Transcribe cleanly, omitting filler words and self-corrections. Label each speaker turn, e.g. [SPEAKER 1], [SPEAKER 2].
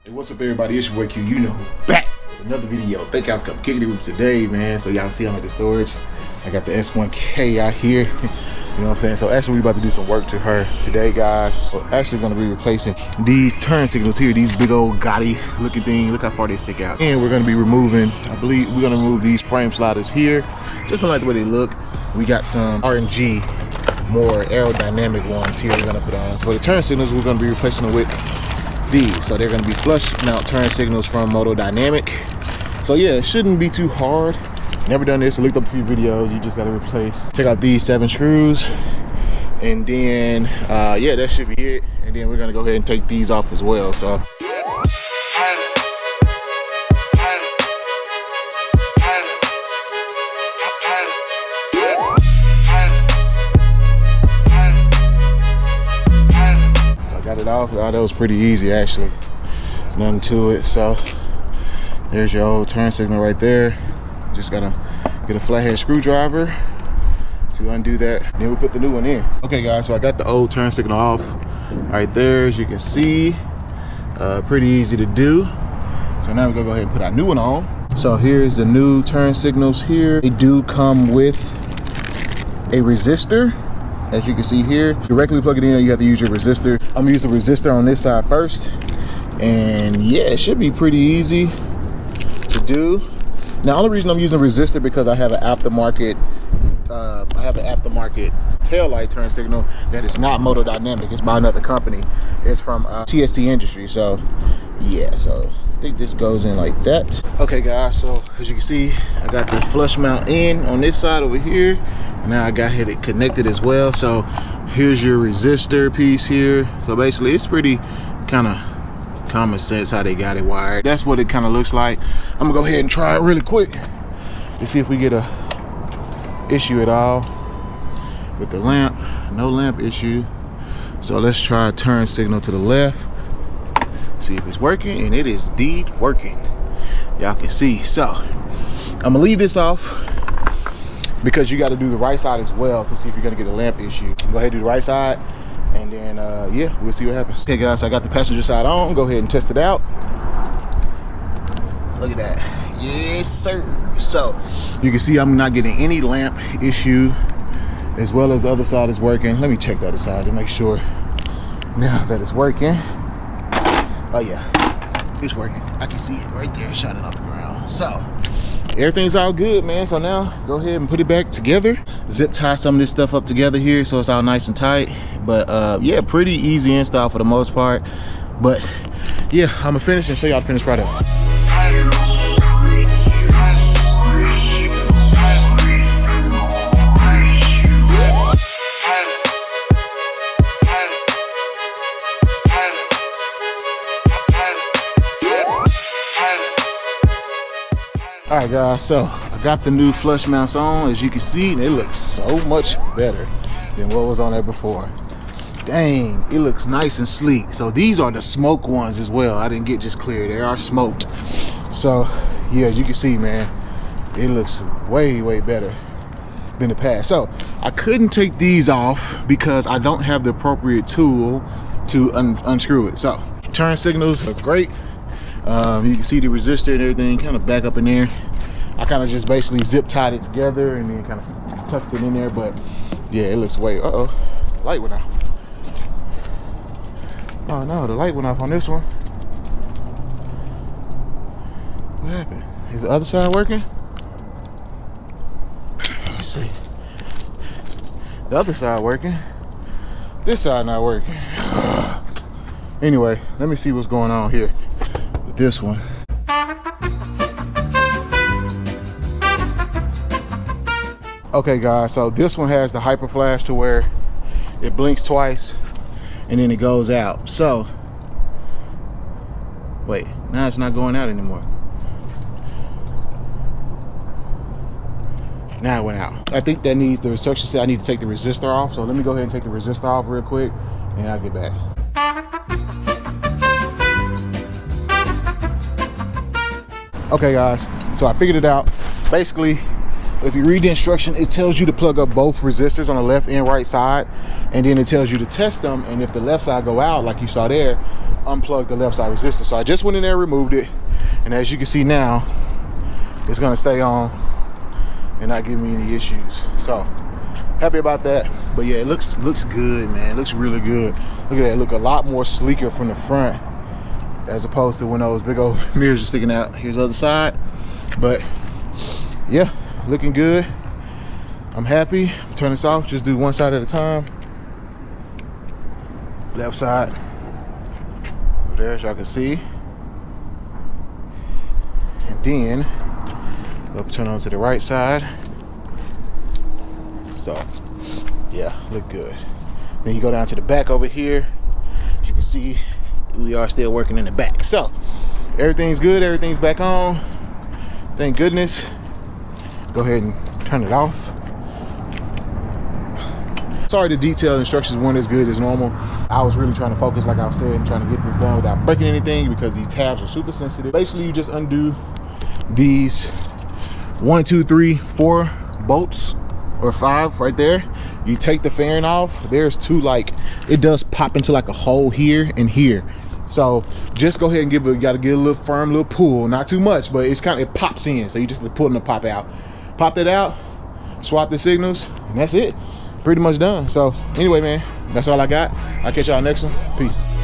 [SPEAKER 1] Hey, what's up, everybody? It's your boy Q. You know who, back with another video. Thank y'all for coming kicking it with today, man. So y'all see I'm at the storage. I got the S1000R out here. You know what I'm saying? So actually we about to do some work to her today, guys. We're actually gonna be replacing these turn signals here, these big old gaudy looking things. Look how far they stick out. And we're gonna be removing, I believe we're gonna remove these frame sliders here. Just don't like the way they look. We got some R&G, more aerodynamic ones here we're gonna put on. For the turn signals, we're gonna be replacing them with these. So they're gonna be flush mount turn signals from MotoDynamic. So yeah, it shouldn't be too hard. Never done this. I looked up a few videos. You just gotta replace, take out these 7 screws, and then yeah, that should be it. And then we're gonna go ahead and take these off as well. So got it off. Oh, that was pretty easy actually. Nothing to it. So there's your old turn signal right there. Just gotta get a flathead screwdriver to undo that. Then we put the new one in. Okay guys, so I got the old turn signal off right there, as you can see. Pretty easy to do. So now we're gonna go ahead and put our new one on. So here's the new turn signals here. They do come with a resistor. As you can see here, directly plug it in, you have to use your resistor. I'm gonna use the resistor on this side first. And yeah, it should be pretty easy to do. Now, the only reason I'm using resistor because I have an aftermarket, tail light turn signal that is not MotoDynamic. It's by another company. It's from TST Industry. So yeah, so I think this goes in like that. Okay guys, so as you can see, I got the flush mount in on this side over here. Now I got it connected as well. So here's your resistor piece here. So basically it's pretty kind of common sense how they got it wired. That's what it kind of looks like. I'm gonna go ahead and try it really quick to see if we get a issue at all with the lamp. No lamp issue. So let's try a turn signal to the left, see if it's working, and it is indeed working. Y'all can see. So I'm gonna leave this off because you got to do the right side as well to see if you're gonna get a lamp issue. Go ahead and do the right side, and then yeah, we'll see what happens. Okay guys, I got the passenger side on. Go ahead and test it out. Look at that. Yes sir. So you can see I'm not getting any lamp issue, as well as the other side is working. Let me check the other side to make sure now that it's working. Oh yeah, it's working. I can see it right there shining off the ground. So everything's all good, man. So now go ahead and put it back together. Zip tie some of this stuff up together here so it's all nice and tight. But yeah, pretty easy install for the most part. But yeah, I'm gonna finish and show y'all the finished product. All right guys, so I got the new flush mounts on. As you can see, and it looks so much better than what was on there before. Dang, it looks nice and sleek. So these are the smoke ones as well. I didn't get just clear, they are smoked. So yeah, as you can see, man, it looks way better than the past. So I couldn't take these off because I don't have the appropriate tool to unscrew it. So turn signals look great. You can see the resistor and everything kind of back up in there. I kind of just basically zip tied it together and then kind of tucked it in there. But yeah, it looks way. Light went off. Oh no, the light went off on this one. What happened? Is the other side working? Let me see. The other side working. This side not working. Anyway, let me see what's going on here with this one. Okay guys, so this one has the hyper flash to where it blinks twice and then it goes out. So wait, now it's not going out anymore. Now it went out. I think that needs, the instruction said I need to take the resistor off. So let me go ahead and take the resistor off real quick and I'll get back. Okay guys, so I figured it out. Basically, if you read the instruction, it tells you to plug up both resistors on the left and right side, and then it tells you to test them, and if the left side go out like you saw there, unplug the left side resistor. So I just went in there and removed it, and as you can see now, it's gonna stay on and not give me any issues. So happy about that. But yeah, it looks good, man. It looks really good. Look at that. Look a lot more sleeker from the front as opposed to when those big old mirrors are sticking out. Here's the other side. But yeah, looking good. I'm happy. Turn this off. Just do one side at a time. Left side over there, as y'all can see. And then up, turn on to the right side. So yeah, look good. Then you go down to the back over here. As you can see, we are still working in the back. So everything's good, everything's back on. Thank goodness. Go ahead and turn it off. Sorry, the detailed instructions weren't as good as normal. I was really trying to focus, like I said, and trying to get this done without breaking anything because these tabs are super sensitive. Basically, you just undo these 1, 2, 3, 4 bolts, or 5 right there. You take the fairing off. There's 2, like, it does pop into like a hole here and here. So just go ahead and you gotta get a little firm little pull, not too much, but it's kind of, it pops in. So you just pull and pop out. Pop that out, swap the signals, and that's it. Pretty much done. So anyway, man, that's all I got. I'll catch y'all next one. Peace.